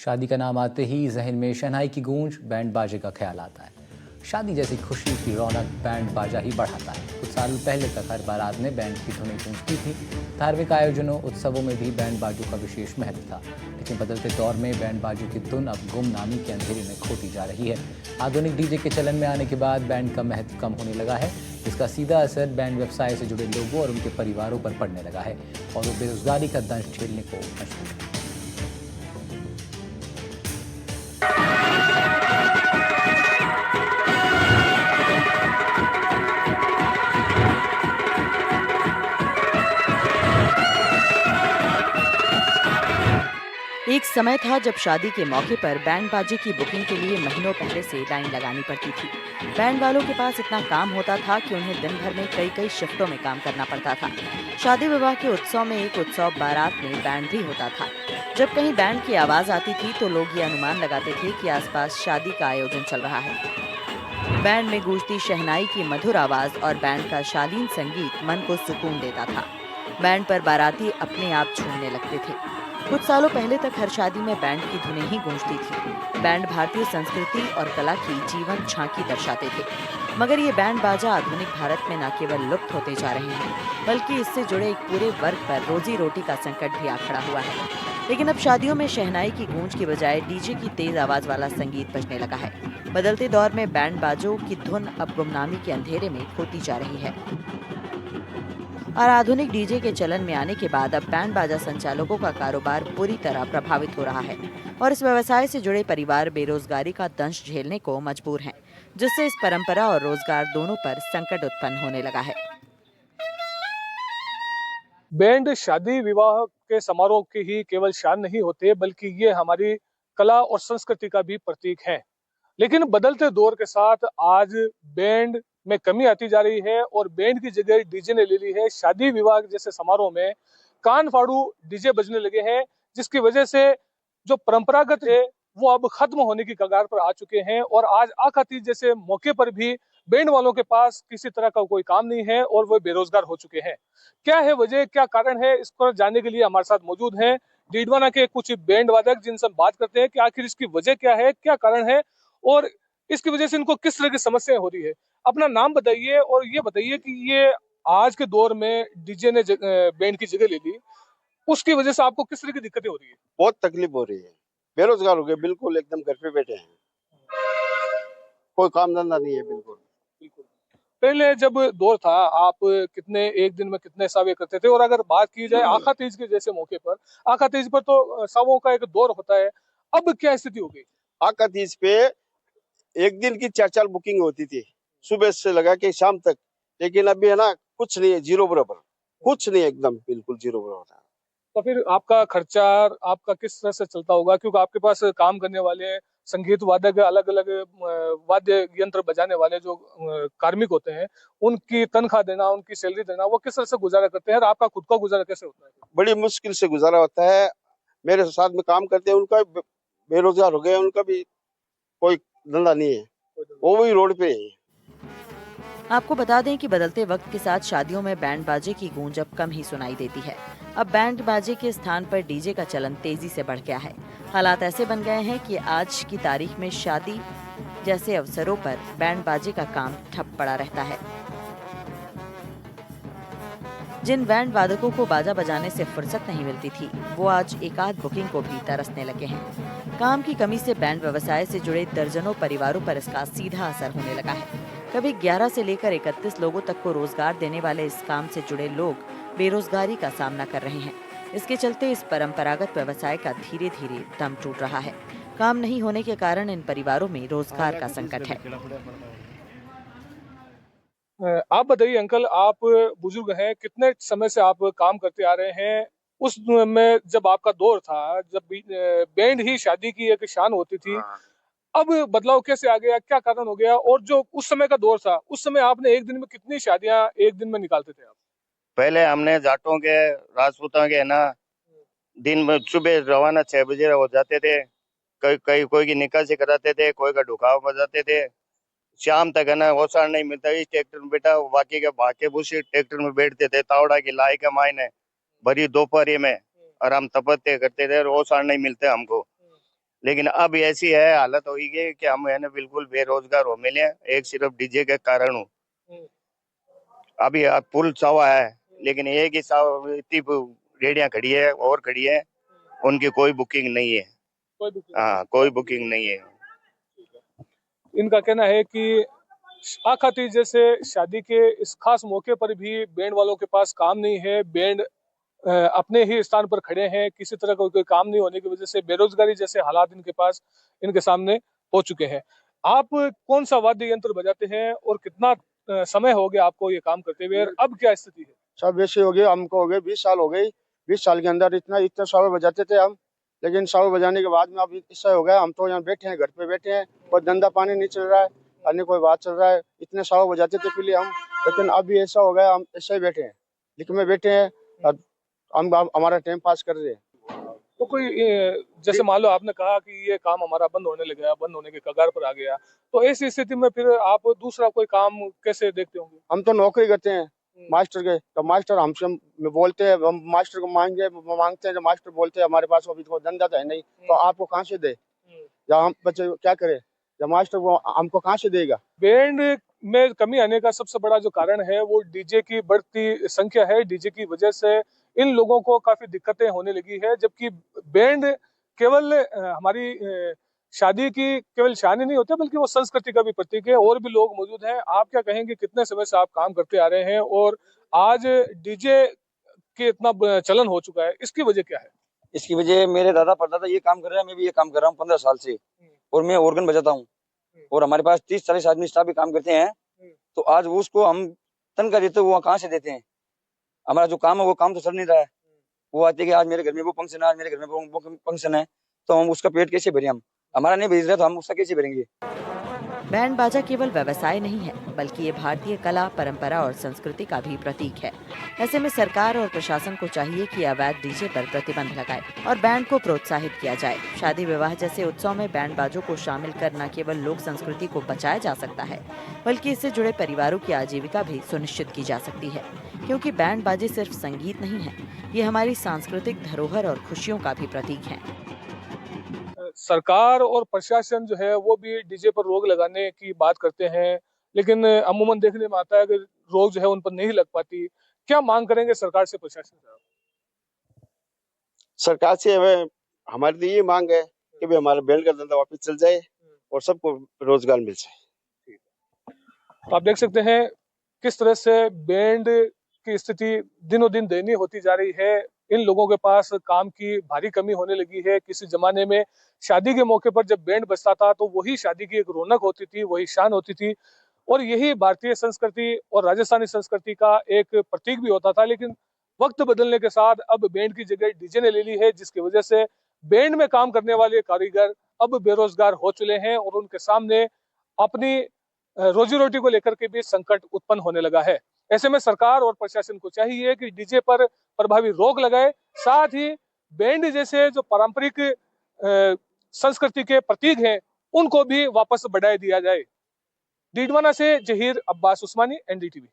शादी का नाम आते ही जहन में शहनाई की गूंज, बैंड बाजे का ख्याल आता है। शादी जैसी खुशी की रौनक बैंड बाजा ही बढ़ाता है। कुछ साल पहले तक हर बारात में बैंड की धुनें गूंजती थी। धार्मिक आयोजनों, उत्सवों में भी बैंड बाजों का विशेष महत्व था। लेकिन बदलते दौर में बैंड बाजों की धुन अब गुमनामी के अंधेरे में खोती जा रही है। आधुनिक डीजे के चलन में आने के बाद बैंड का महत्व कम होने लगा है, जिसका सीधा असर बैंड व्यवसाय से जुड़े लोगों और उनके परिवारों पर पड़ने लगा है और वो बेरोजगारी का दंश झेलने को मजबूर है। एक समय था जब शादी के मौके पर बैंड बाजे की बुकिंग के लिए महीनों पहले से लाइन लगानी पड़ती थी। बैंड वालों के पास इतना काम होता था कि उन्हें दिन भर में कई कई शिफ्टों में काम करना पड़ता था। शादी विवाह के उत्सव में एक उत्सव बारात में बैंड भी होता था। जब कहीं बैंड की आवाज आती थी तो लोग ये अनुमान लगाते थे कि आसपास शादी का आयोजन चल रहा है। बैंड में गूंजती शहनाई की मधुर आवाज और बैंड का शालीन संगीत मन को सुकून देता था। बैंड पर बाराती अपने आप झूमने लगते थे। कुछ सालों पहले तक हर शादी में बैंड की धुनें ही गूंजती थी। बैंड भारतीय संस्कृति और कला की जीवंत झांकी दर्शाते थे। मगर ये बैंड बाजा आधुनिक भारत में न केवल लुप्त होते जा रहे हैं, बल्कि इससे जुड़े एक पूरे वर्ग पर रोजी रोटी का संकट भी आ खड़ा हुआ है। लेकिन अब शादियों में शहनाई की गूंज की बजाय डीजे की तेज आवाज वाला संगीत बजने लगा है। बदलते दौर में बैंड बाजों की धुन अब गुमनामी के अंधेरे में खोती जा रही है और आधुनिक डीजे के चलन में आने के बाद अब बैंड बाजा संचालकों का कारोबार बुरी तरह प्रभावित हो रहा है और इस व्यवसाय से जुड़े परिवार बेरोजगारी का दंश झेलने को मजबूर हैं, जिससे इस परंपरा और रोजगार दोनों पर संकट उत्पन्न होने लगा है। बैंड शादी विवाह के समारोह की ही केवल शान नहीं होते, बल्कि ये हमारी कला और संस्कृति का भी प्रतीक है। लेकिन बदलते दौर के साथ आज बैंड में कमी आती जा रही है और बैंड की जगह डीजे ने ले ली है। शादी विवाह जैसे समारोह में कान फाड़ू डीजे बजने लगे हैं, जिसकी वजह से जो परंपरागत है वो अब खत्म होने की कगार पर आ चुके हैं। और आज आखा तीज जैसे मौके पर भी बैंड वालों के पास किसी तरह का कोई काम नहीं है और वो बेरोजगार हो चुके हैं। क्या है वजह, क्या कारण है, इस पर जानने के लिए हमारे साथ मौजूद हैं डीडवाना के कुछ बैंड वादक, जिनसे हम बात करते हैं कि आखिर इसकी वजह क्या है, क्या कारण है और इसकी वजह से इनको किस तरह की समस्याएं हो रही है। अपना नाम बताइए और ये बताइए कि ये आज के दौर में डीजे ने बैंड की जगह ले ली, उसकी वजह से आपको किस तरह की दिक्कतें हो रही है? बहुत तकलीफ हो रही है। बेरोजगार हो गए, बिल्कुल एकदम घर पे बैठे हैं, कोई काम धंधा नहीं है बिल्कुल। बिल्कुल। पहले जब दौर था, आप कितने एक दिन में कितने सावे करते थे? और अगर बात की जाए आखा तीज के जैसे मौके पर, आखा तीज पर तो सावों का एक दौर होता है, अब क्या स्थिति हो गई? आका तीज पे एक दिन की 4-4 बुकिंग होती थी, सुबह से लगा के शाम तक। लेकिन अभी है ना, कुछ नहीं है, जीरो बराबर, कुछ नहीं, एकदम बिल्कुल जीरो बराबर। तो फिर आपका खर्चा आपका किस तरह से चलता होगा? क्योंकि आपके पास काम करने वाले संगीत वादक, अलग अलग वाद्य यंत्र बजाने वाले जो कार्मिक होते हैं, उनकी तनख्वाह देना, उनकी सैलरी देना, वो किस तरह से गुजारा करते हैं और आपका खुद का गुजारा कैसे होता है? बड़ी मुश्किल से गुजारा होता है। मेरे साथ में काम करते हैं, उनका बेरोजगार हो गया, उनका भी कोई धंधा नहीं है, वो भी रोड पे है। आपको बता दें कि बदलते वक्त के साथ शादियों में बैंड बाजे की गूंज अब कम ही सुनाई देती है। अब बैंड बाजे के स्थान पर डीजे का चलन तेजी से बढ़ गया है। हालात ऐसे बन गए हैं कि आज की तारीख में शादी जैसे अवसरों पर बैंड बाजे का काम ठप पड़ा रहता है। जिन बैंड वादकों को बाजा बजाने से फुर्सत नहीं मिलती थी, वो आज एकाध बुकिंग को भी तरसने लगे हैं। काम की कमी से बैंड व्यवसाय से जुड़े दर्जनों परिवारों पर इसका सीधा असर होने लगा है। कभी 11 से लेकर 31 लोगों तक को रोजगार देने वाले इस काम से जुड़े लोग बेरोजगारी का सामना कर रहे हैं। इसके चलते इस परंपरागत व्यवसाय का धीरे धीरे दम टूट रहा है। काम नहीं होने के कारण इन परिवारों में रोजगार का संकट है। आप बताइए अंकल, आप बुजुर्ग हैं, कितने समय से आप काम करते आ रहे हैं? उस में जब आपका दौर था, जब बैंड ही शादी की एक शान होती थी, अब बदलाव कैसे आ गया, क्या कारण हो गया? और जो उस समय का दौर था, उस समय आपने एक दिन में कितनी शादियां एक दिन में निकालते थे आप? पहले हमने जाटों के, राजपूतों के ना, दिन में सुबह रवाना 6 बजे हो जाते थे। कोई की निकासी कराते थे, कोई का ढुकाव बजाते थे। शाम तक है ना ओसार नहीं मिलता, इस ट्रैक्टर में बैठा, बाकी के भाके भूसी ट्रैक्टर में बैठते थे, तावड़ा की लाई के मायने भरी दोपहरी में, और हम तपस्या करते थे और ओसार नहीं मिलते हमको। लेकिन अब ऐसी है हालत हुई कि हम है ना बिल्कुल बेरोजगार हो मिले हैं, एक सिर्फ डीजे के कारण हूँ। अभी पुल चावा है, लेकिन एक ही इतनी रेडियां खड़ी है और खड़ी है, उनकी कोई बुकिंग नहीं है। हाँ, कोई बुकिंग नहीं है। इनका कहना है कि आखा तीज जैसे शादी के इस खास मौके पर भी बैंड वालों के पास काम नहीं है। बैंड अपने ही स्थान पर खड़े हैं, किसी तरह का कोई काम नहीं होने की वजह से बेरोजगारी जैसे हालात इनके सामने हो चुके हैं। आप कौन सा वाद्य यंत्र बजाते हैं और कितना समय हो गया आपको ये काम करते हुए, और अब क्या स्थिति है? सब वैसे हो गए, हमको हो गए 20 साल हो गई। 20 साल के अंदर इतना सावर बजाते थे हम, लेकिन सावर बजाने के बाद में अब ऐसा हो गया, हम तो यहाँ बैठे हैं, घर पे बैठे हैं, कोई धंधा पानी नहीं चल रहा है, अन्य कोई बात चल रहा है। इतने सावर बजाते थे पहले हम, लेकिन अभी ऐसा हो गया, हम ऐसे ही बैठे हैं, लिख में बैठे हैं और हम हमारा टाइम पास कर रहे हैं। तो कोई जैसे मान लो आपने कहा कि ये काम हमारा बंद होने लगा, बंद होने के कगार पर आ गया, तो ऐसी स्थिति में फिर आप दूसरा कोई काम कैसे देखते होंगे? हम तो नौकरी करते हैं मास्टर के, तो मास्टर हमसे बोलते हैं, हम मास्टर को मांगते हैं, जो मास्टर बोलते हैं हमारे पास अभी कोई धंधा तो है नहीं, तो आपको कहाँ से दे, या हम बच्चे क्या करें, जब मास्टर को हमको कहाँ से देगा। बैंड में कमी आने का सबसे बड़ा जो कारण है वो डीजे की बढ़ती संख्या है। डीजे की वजह से इन लोगों को काफी दिक्कतें होने लगी है, जबकि बैंड केवल हमारी शादी की केवल शान ही नहीं होते, बल्कि वो संस्कृति का भी प्रतीक है। और भी लोग मौजूद हैं। आप क्या कहेंगे, कितने समय से आप काम करते आ रहे हैं और आज डीजे के इतना चलन हो चुका है, इसकी वजह क्या है? इसकी वजह मेरे दादा परदादा ये काम कर रहे हैं, मैं भी ये काम कर रहा हूँ 15 साल से, और मैं ऑर्गन बजाता हूँ, और हमारे पास 30-40 आदमी स्टाफ भी काम करते हैं। तो आज उसको हम तनख्वाह देते वो कहाँ से देते हैं? हमारा जो काम है वो काम तो चल नहीं रहा है। वो आते कि आज मेरे घर में वो फंक्शन है, आज मेरे घर में वो फंक्शन है, तो हम उसका पेट कैसे भरें? हम हमारा नहीं भेज रहे तो हम उसका कैसे भरेंगे? बैंड बाजा केवल व्यवसाय नहीं है, बल्कि ये भारतीय कला, परंपरा और संस्कृति का भी प्रतीक है। ऐसे में सरकार और प्रशासन को चाहिए कि अवैध डीजे पर प्रतिबंध लगाए और बैंड को प्रोत्साहित किया जाए। शादी विवाह जैसे उत्सव में बैंड बाजों को शामिल कर न केवल लोक संस्कृति को बचाया जा सकता है, बल्कि इससे जुड़े परिवारों की आजीविका भी सुनिश्चित की जा सकती है। क्योंकि बैंड बाजे सिर्फ संगीत नहीं है, ये हमारी सांस्कृतिक धरोहर और खुशियों का भी प्रतीक है। सरकार और प्रशासन जो है वो भी डीजे पर रोक लगाने की बात करते हैं, लेकिन अमूमन देखने में आता है कि रोक जो है उन पर नहीं लग पाती। क्या मांग करेंगे सरकार से, प्रशासन से? सरकार से हमें हमारी तो ये मांग है कि भाई हमारा बैंड का धंधा वापस चल जाए और सबको रोजगार मिल जाए। तो आप देख सकते हैं किस तरह से बैंड की स्थिति दिनों दिन दयनीय होती जा रही है। इन लोगों के पास काम की भारी कमी होने लगी है। किसी जमाने में शादी के मौके पर जब बैंड बजता था तो वही शादी की एक रौनक होती थी, वही शान होती थी, और यही भारतीय संस्कृति और राजस्थानी संस्कृति का एक प्रतीक भी होता था। लेकिन वक्त बदलने के साथ अब बैंड की जगह डीजे ने ले ली है, जिसकी वजह से बैंड में काम करने वाले कारीगर अब बेरोजगार हो चुके हैं और उनके सामने अपनी रोजी रोटी को लेकर के भी संकट उत्पन्न होने लगा है। ऐसे में सरकार और प्रशासन को चाहिए कि डीजे पर प्रभावी रोक लगाए, साथ ही बैंड जैसे जो पारंपरिक संस्कृति के प्रतीक हैं उनको भी वापस बढ़ाए दिया जाए। डीडवाना से जहीर अब्बास उस्मानी, एनडीटीवी।